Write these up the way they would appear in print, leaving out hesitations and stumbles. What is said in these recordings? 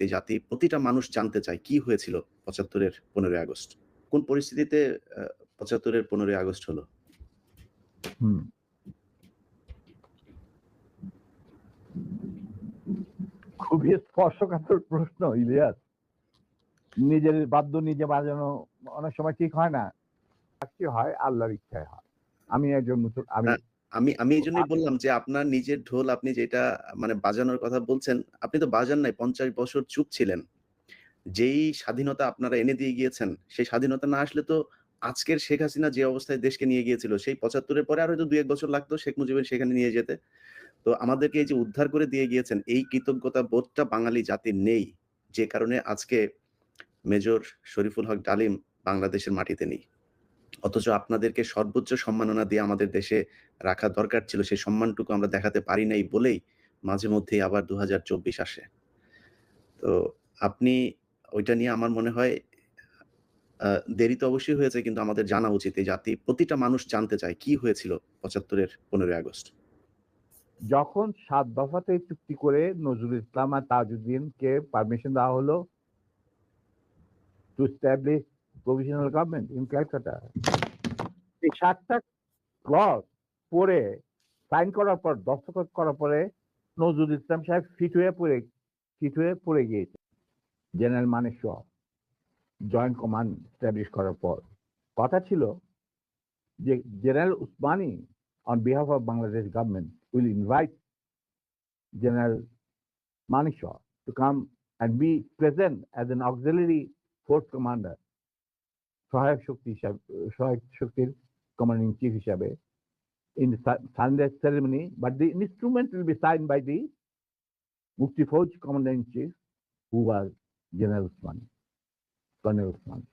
এই জাতি প্রতিটা মানুষ জানতে চায় কি হয়েছিল ৭৫ এর ১৫ই আগস্ট? কোন পরিস্থিতিতে ৭৫ এর ১৫ই আগস্ট হলো? হুম। খুবই স্পর্শকাতর প্রশ্ন ইলিয়াস। নিজের বাদ্য নিজে বাজানো অনেক সময় ঠিক হয় না। কি হয় আল্লাহর ইচ্ছায় হয়। আমি একজন আমি আমি এজন্যই বললাম যে আপনার নিজের ঢোল আপনি যেটা মানে বাজানোর কথা বলছেন, আপনি তো বাজান নাই ৫০ বছর চুপ ছিলেন। যেই স্বাধীনতা আপনারা এনে দিয়ে গিয়েছেন, সেই স্বাধীনতা না আসলে তো আজকের শেখ হাসিনা যে অবস্থায় দেশকে নিয়ে গিয়েছিল, সেই ৭৫ এর পরে আরো হয়তো ২-১ বছর লাগতো শেখ মুজিবের সেখানে নিয়ে যেতে। তো আমাদেরকে এই যে উদ্ধার করে দিয়ে গিয়েছেন, এই কৃতজ্ঞতা বোধটা বাঙালি জাতির নেই। যে কারণে আজকে মেজর শরীফুল হক ডালিম বাংলাদেশের মাটিতে নেই। অথচ আপনাদেরকে সর্বোচ্চ সম্মাননা দিয়ে আমাদের দেশে রাখা দরকার ছিল। সেই সম্মানটুকু আমরা দেখাতে পারি নাই বলেই মাঝে মধ্যেই আবার ২০২৪ আসে। তো আপনি ওইটা নিয়ে আমার মনে হয় আ দেরি তো অবশ্যই হয়েছে কিন্তু আমাদের জানা উচিত। এই জাতি প্রতিটা মানুষ জানতে চায় কি হয়েছিল ৭৫ এর ১৫ই আগস্ট। যখন ৭ দফাতে চুক্তি করে নজরুল ইসলাম আর তাজউদ্দিনকে পারমিশন দেওয়া হলো to establish provisional government in Calcutta, এই ৭ টা ক্লজ পড়ে সাইন করার পর দস্তখত করার পরে নজরুল ইসলাম সাহেব ফিট হয়ে পড়ে গিয়েছে। General Manekshaw joint command establish করার পর কথা ছিল যে general Usmani on behalf of Bangladesh government will invite General Manishaw to come and be present as an auxiliary force commander, সহায়ক শক্তির commanding chief হিসাবে in the Sunday ceremony, but the instrument will be signed by the Mufti Fauj commander-in-chief, who was General Usmani, Colonel Usmani.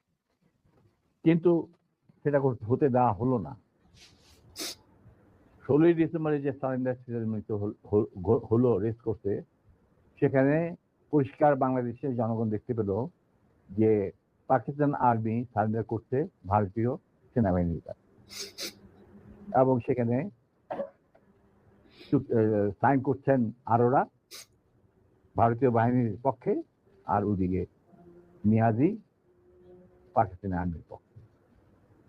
কিন্তু সেটা হতে দেওয়া হলো না। 16ই ডিসেম্বরে যে সারেন্ডার সেরেমনি হলো রেস করতে, সেখানে পরিষ্কার বাংলাদেশের জনগণ দেখতে পেল যে পাকিস্তান আর্মি সারেন্ডার করছে ভারতীয় সেনাবাহিনীর কাছে, এবং সেখানে সাইন করছেন আরোরা ভারতীয় বাহিনীর পক্ষে, আর ওদিকে নিয়াজি পাকিস্তানি আর্মির পক্ষে।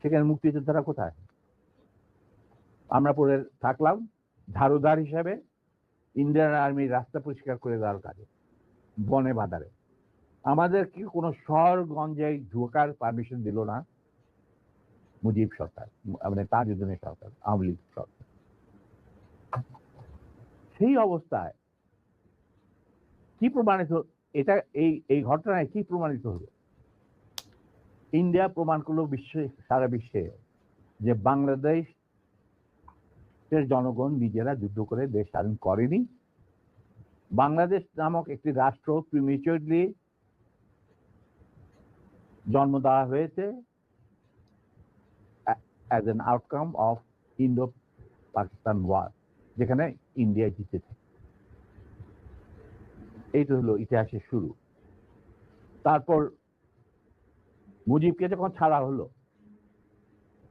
সেখানে মুক্তিযোদ্ধারা কোথায়? আমরা পরে থাকলাম ঝাড়ুদার হিসাবে ইন্ডিয়ান আর্মির রাস্তা পরিষ্কার করে দেওয়ার কাজে, বনে বাদারে। আমাদের কি কোনো শহরগঞ্জে ঢোকার পারমিশন দিল না মুজিব সরকার, মানে তাজউদ্দিনের সরকার, আওয়ামী লীগ সরকার। সেই অবস্থায় কি প্রমাণিত, এটা এই ঘটনায় কি প্রমাণিত হলো? ইন্ডিয়া প্রমাণ করলো সারা বিশ্বে যে বাংলাদেশের জনগণ নিজেরা যুদ্ধ করে দেশ স্বাধীন করেনি। বাংলাদেশ নামক একটি রাষ্ট্র প্রিমেচুরলি জন্ম দেওয়া হয়েছে as an outcome of Indo-Pakistan war, যেখানে ইন্ডিয়া জিতেছে। এইটা হলো ইতিহাসের শুরু। তারপর মুজিবকে যখন ছাড়া হলো,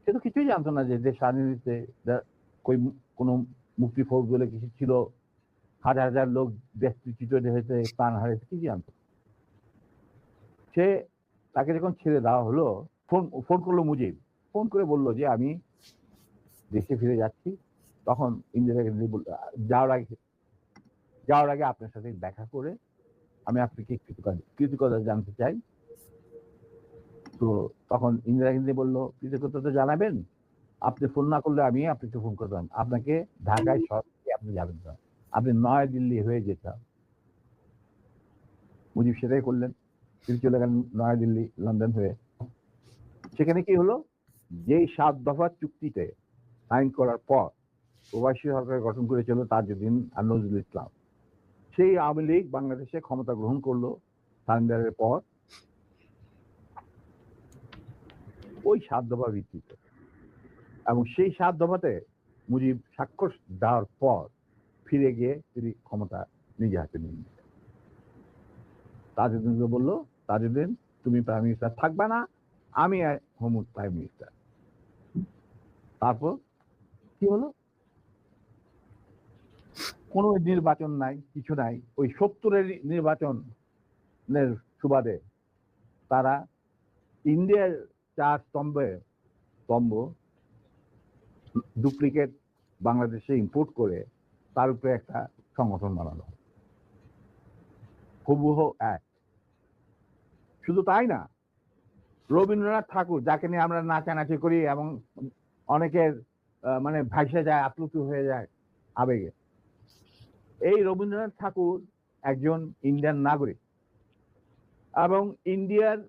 সে তো কিছুই জানতো না যে দেশ স্বাধীন হয়েছে, কোন মুক্তি ফৌজ বলে কিছু ছিল, হাজার হাজার লোক দেশচ্যুত হয়েছে, প্রাণ হারিয়েছে, কি জানতো। সে তাকে যখন ছেড়ে দেওয়া হলো, ফোন করলো মুজিব, ফোন করে বললো যে আমি দেশে ফিরে যাচ্ছি। তখন ইন্দিরা গান্ধী যাওয়ার আগে আপনার সাথে দেখা করে আমি আপনাকে কৃতজ্ঞতা জানতে চাই। তো তখন ইন্দিরা গান্ধী বললো, কৃতজ্ঞতা তো জানাবেন, আপনি ফোন না করলে আমি আপনাকে ফোন করতাম, আপনাকে ঢাকায় সরাসরি আপনি যাবেন না, আপনি নয়াদিল্লি হয়ে যেতাম। মুজিব সেটাই করলেন, তিনি চলে গেলেন নয়াদিল্লি, লন্ডন হয়ে। সেখানে কি হলো, যেই 7 দফা চুক্তিতে সাইন করার পর প্রবাসী সরকার গঠন করেছিল তাজউদ্দিন আর নজরুল ইসলাম, সেই আওয়ামী লীগ বাংলাদেশে ক্ষমতা গ্রহণ করলো সারেন্ডারের পর ওই 7 দফা ভিত্তিতে। এবং সেই 7 দফাতে মুজিব স্বাক্ষর দেওয়ার পর ফিরে গিয়ে তিনি ক্ষমতা নিজে হাতে নিয়ে নিলেন। তাজউদ্দিনকে বললো, তাজউদ্দিন তুমি প্রাইম মিনিস্টার থাকবে না, আমি হোম প্রাইম মিনিস্টার। তারপর কি হলো, কোনো নির্বাচন নাই, কিছু নাই। ওই 70-এর নির্বাচন সুবাদে তারা ইন্ডিয়ার 4 স্তম্ভ ডুপ্লিকেট বাংলাদেশে ইম্পোর্ট করে তার উপরে একটা সংগঠন বানানো, হুবহু এক। শুধু তাই না, রবীন্দ্রনাথ ঠাকুর, যাকে নিয়ে আমরা নাচানাচি করি এবং অনেকের মানে ভাইসে যায়, আপ্লুত হয়ে যায় আবেগে, এই রবীন্দ্রনাথ ঠাকুর একজন ইন্ডিয়ান নাগরিক এবং ইন্ডিয়ার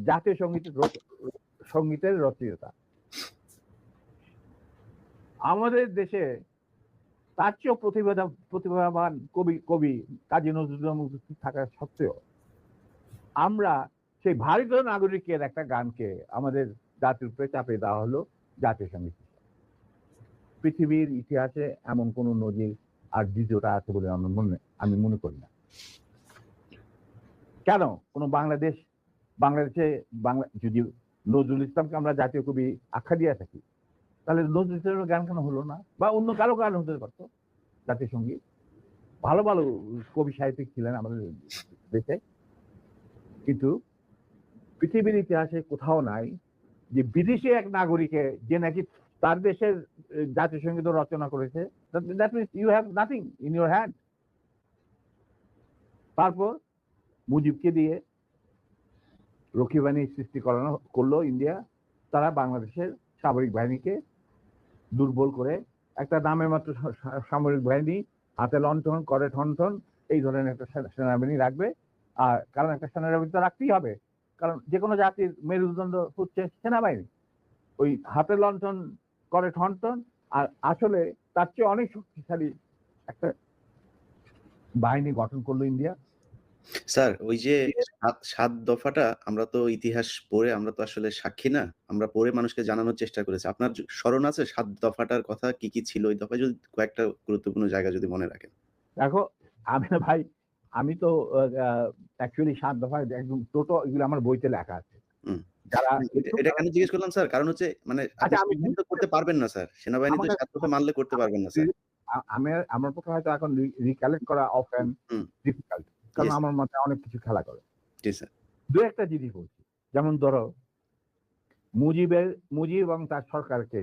জাতীয় সঙ্গীতের রচয়িতা। আমাদের দেশে তার চেয়েও প্রতিভাবান কবি কাজী নজরুল উপস্থিত থাকা সত্ত্বেও আমরা সেই ভারতীয় নাগরিকের একটা গানকে আমাদের জাতির উপরে চাপিয়ে দেওয়া হলো জাতীয় সঙ্গীত। পৃথিবীর ইতিহাসে এমন কোন নজির আর দ্বিতীয়টা আছে বলে আমি মনে করি না। কেন কোনো বাংলাদেশে যদি নজরুল ইসলামকে আমরা জাতীয় কবি আখ্যা দিয়ে থাকি, তাহলে নজরুল ইসলামের গান কেন হলো না? বা অন্য কারো গান হতে পারতো জাতীয় সঙ্গীত। ভালো ভালো কবি সাহিত্যিক ছিলেন আমাদের দেশে, কিন্তু পৃথিবীর ইতিহাসে কোথাও নাই যে বিদেশি এক নাগরিকে যে নাকি তার দেশের জাতীয় সঙ্গীত রচনা করেছে। That means you have nothing in your hand. তারপর মুজিবকে দিয়ে রক্ষী বাহিনী সৃষ্টি করলো ইন্ডিয়া। তারা বাংলাদেশের সামরিক বাহিনীকে দুর্বল করে একটা নামের মাত্র সামরিক বাহিনী, হাতে লণ্ঠন করে ঠনঠন, এই ধরনের একটা সেনাবাহিনী রাখবে। আর কারণ একটা সেনাবাহিনী তো রাখতেই হবে, কারণ যে কোনো জাতির মেরুদণ্ড হচ্ছে সেনাবাহিনী। ওই হাতে লণ্ঠন করে ঠনঠন, আর আসলে তার চেয়ে অনেক শক্তিশালী একটা বাহিনী গঠন করলো ইন্ডিয়া। স্যার, ওই যে ৭ দফাটা আমরা তো ইতিহাস পড়ে আমরা তো আসলে সাক্ষী না। আমরা পড়ে মানুষকে জানানোর চেষ্টা করেছি। আপনার স্মরণ আছে ৭ দফাটার কথা কি, কি ছিল? ওই দফায় যদি কয়েকটা গুরুত্বপূর্ণ জায়গা যদি মনে রাখেন। দেখো, আমি তো অ্যাকচুয়ালি ৭ দফায় একদম এগুলো আমার বইতে লেখা আছে। হুম। যারা এটা কেন জিজ্ঞেস করলাম স্যার? কারণ হচ্ছে মানে আপনি আচ্ছা, আমি সেনাবাহিনী তো করতে পারবেন না স্যার। সেনাবাহিনী তো ৭ দফা মানলে করতে পারবেন না স্যার। আমার পক্ষে হয়তো এখন রিকালেক্ট করা অফেন হুম। ডিফিকাল্ট, কারণ জি, আমার মাথায় অনেক কিছু খেলা করে। জি স্যার। দু একটা জিনিস বলছি, যেমন ধরো মুজিব এবং তার সরকারকে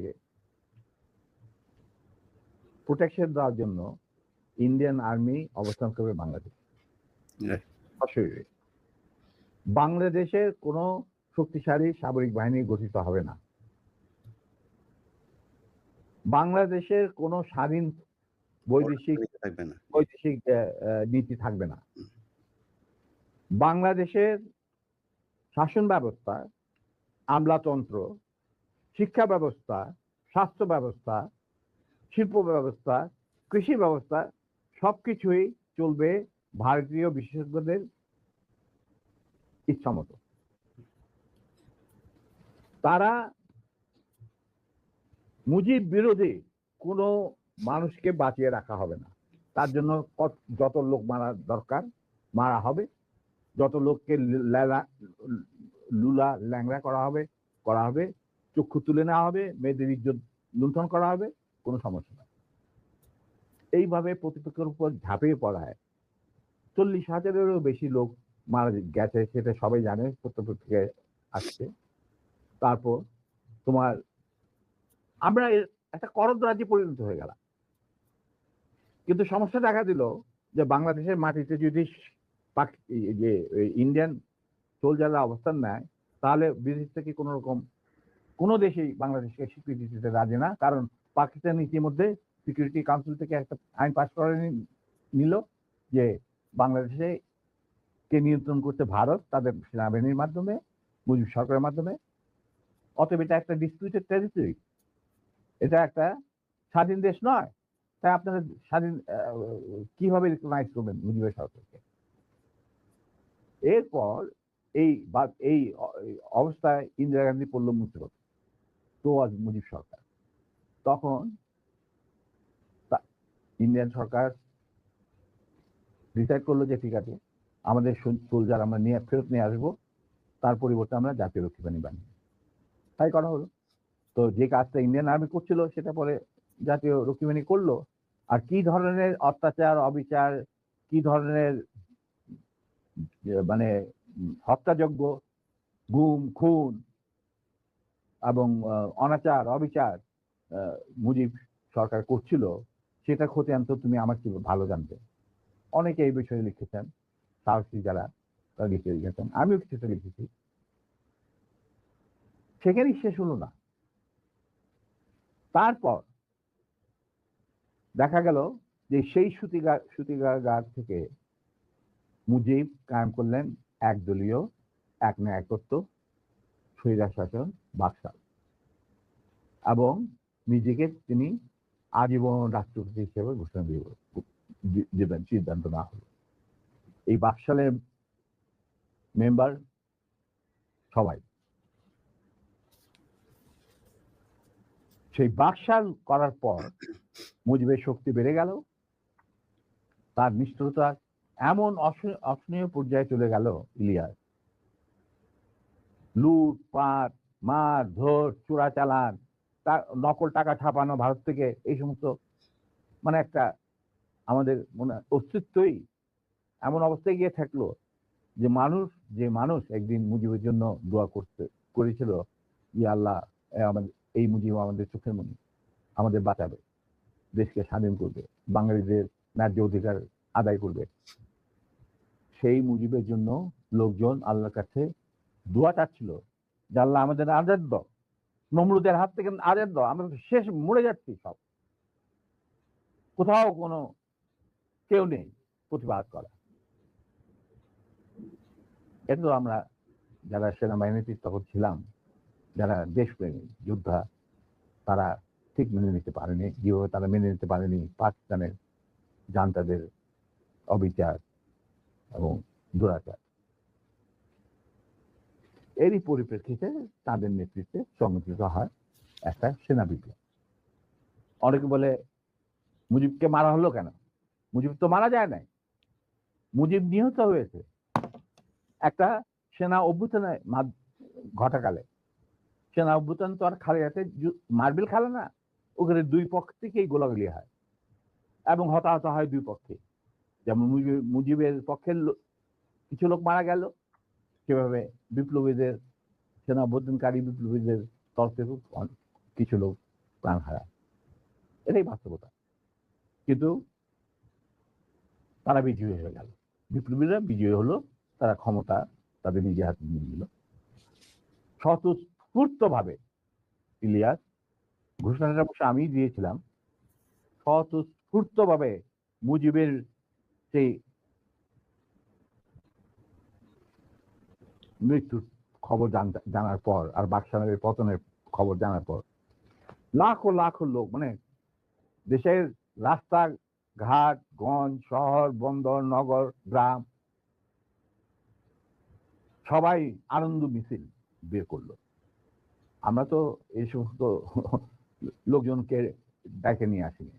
প্রোটেকশন দেওয়ার জন্য ইন্ডিয়ান আর্মি অবস্থান করবে বাংলাদেশ। রাইট। অবশ্যই বাংলাদেশের কোনো শক্তিশালী সামরিক বাহিনী গঠিত হবে না। বাংলাদেশের কোনো স্বাধীন বৈদেশিক থাকবে না। নীতি থাকবে না। বাংলাদেশের শাসন ব্যবস্থা, আমলাতন্ত্র, শিক্ষা ব্যবস্থা, স্বাস্থ্য ব্যবস্থা, শিল্প ব্যবস্থা, কৃষি ব্যবস্থা সবকিছুই চলবে ভারতীয় বিশেষজ্ঞদের ইচ্ছামতো। তারা মুজিব বিরোধী কোনো মানুষকে বাঁচিয়ে রাখা হবে না। তার জন্য যত লোক মারা দরকার মারা হবে, যত লোককে লুলা ল্যাংড়া করা হবে, চক্ষু তুলে নেওয়া হবে, মেয়েদের ইজ্জত লুণ্ঠন করা হবে, কোনো সমস্যা নেই। এইভাবে প্রতিপক্ষের উপর ঝাঁপিয়ে পড়ায় 40,000-এরও বেশি লোক মারা গেছে, সেটা সবাই জানে, প্রত্যক্ষ থেকে আসছে। তারপর তোমার আমরা একটা করদ রাজ্যে পরিণত হয়ে গেলাম। কিন্তু সমস্যা দেখা দিল যে বাংলাদেশের মাটিতে যদি যে ইন্ডিয়ান সোলজাররা অবস্থান নেয়, তাহলে বিদেশ থেকে কোনো দেশেই বাংলাদেশকে স্বীকৃতি দিতে রাজি না। কারণ পাকিস্তান ইতিমধ্যে সিকিউরিটি কাউন্সিল থেকে একটা আইন পাস করে নিল যে বাংলাদেশে কে নিয়ন্ত্রণ করতে ভারত তাদের সেনাবাহিনীর মাধ্যমে, মুজিব সরকারের মাধ্যমে। অতএব এটা একটা ডিসপিউটেড টেরিটরি, এটা একটা স্বাধীন দেশ নয়। তাই আপনারা স্বাধীন কিভাবে রিকগনাইজ করবেন মুজিবের সরকারকে? এরপর এই অবস্থায় ইন্দিরা গান্ধী পড়ল মুসিবত, তো আজ মুজিব সরকার। তখন ইন্ডিয়ান সরকার ডিসাইড করলো যে ঠিক আছে, আমাদের সোলজার আমরা ফেরত নিয়ে আসবো, তার পরিবর্তে আমরা জাতীয় রক্ষী বাহিনী বানিয়ে। তাই করা হলো। তো যে কাজটা ইন্ডিয়ান আর্মি করছিল সেটা পরে জাতীয় রক্ষী বাহিনী করলো। আর কি ধরনের অত্যাচার, অবিচার, কি ধরনের মানে হত্যাযজ্ঞ, গুম, খুন এবং অনাচার, অবিচার মুজিব সরকার করছিল, সেটা খতিয়ান তো তুমি আমার চেয়ে ভালো জানবে। অনেকে এই বিষয়ে লিখেছেন, সাহসী যারা তারা লিখেছেন, আমিও কিছুটা লিখেছি। সেখানেই শেষ হলো না। তারপর দেখা গেল যে সেই সুতিগার থেকে মুজিব কায়েম করলেন একদলীয় এক ন্যায়কত্ব স্বৈরাচার শাসন বাকশাল, এবং নিজেকে তিনি আজীবন রাষ্ট্রপতি হিসেবে ঘোষণা দেবেন সিদ্ধান্ত না হলো। এই বাকশালের মেম্বার সবাই। সেই বাকশাল করার পর মুজিবের শক্তি বেড়ে গেল, তার নিষ্ঠুরতা এমন অসহনীয় পর্যায়ে চলে গেল, ইলিয়াস, লুটপাট, মার ধর, চোরাচালান, নকল টাকা ছাপানো ভারত থেকে, এই সমস্ত মানে একটা আমাদের মনে অস্তিত্বই এমন অবস্থায় গিয়ে থাকলো যে মানুষ একদিন মুজিবের জন্য দোয়া করেছিল, ইয়া আল্লাহ, আমাদের এই মুজিব আমাদের চোখের মনি, আমাদের বাঁচাবে, দেশকে স্বাধীন করবে, বাঙালিদের ন্যায্য অধিকার আদায় করবে। সেই মুজিবের জন্য লোকজন আল্লাহর কাছে দোয়া চাচ্ছিল যে আল্লাহ আমাদের আজাদ দাও, নমরুদের হাত থেকে আজাদ দাও, আমরা শেষ মরে যাচ্ছি, সব কোথাও কোনো কেউ নেই প্রতিবাদ করা। এটা তো আমরা যারা সেনাবাহিনীতে তখন ছিলাম, যারা দেশপ্রেমী যোদ্ধা, তারা ঠিক মেনে নিতে পারেনি। যেভাবে তারা মেনে নিতে পারেনি পাকিস্তানের জান্তাদের অবিচার এবং দুরাচার। এরই পরিপ্রেক্ষিতে তাদের নেতৃত্বে সংগঠিত হয় একটা সেনা বিপ্লব। অনেকে বলে মুজিবকে মারা হলো কেন? মুজিব তো মারা যায় নাই, মুজিব নিহত হয়েছে একটা সেনা অভ্যুত্থানে ঘটাকালে। সেনা অভ্যুত্থান তো আর খালিয়াতে মার্বেল খেলে না, ওখানে দুই পক্ষ থেকেই গোলাগুলি হয় এবং হতাহত হয় দুই পক্ষে। যেমন মুজিবের পক্ষের কিছু লোক মারা গেল, সেভাবে বিপ্লবীদের, সেনা অভ্যুত্থানকারী বিপ্লবীদের তরফ থেকে কিছু লোক প্রাণ হারায়। এটাই বাস্তবতা। কিন্তু তারা বিজয়ী হয়ে গেল, বিপ্লবীরা বিজয়ী হলো, তারা ক্ষমতা তাদের নিজের হাতে নিয়ে নিল। স্বতঃস্ফূর্তভাবে ইলিয়াস, ঘোষণাটা অবশ্য আমি দিয়েছিলাম, স্বতঃস্ফূর্তভাবে মুজিবের সেই মৃত্যুর খবর জানার পর আর বাকশালের পতনের খবর জানার পর লাখো লাখো লোক, মানে দেশের রাস্তা ঘাট, গঞ্জ, শহর, বন্দর, নগর, গ্রাম, সবাই আনন্দ মিছিল বের করলো। আমরা তো এই সমস্ত লোকজনকে ডেকে নিয়ে আসিনি।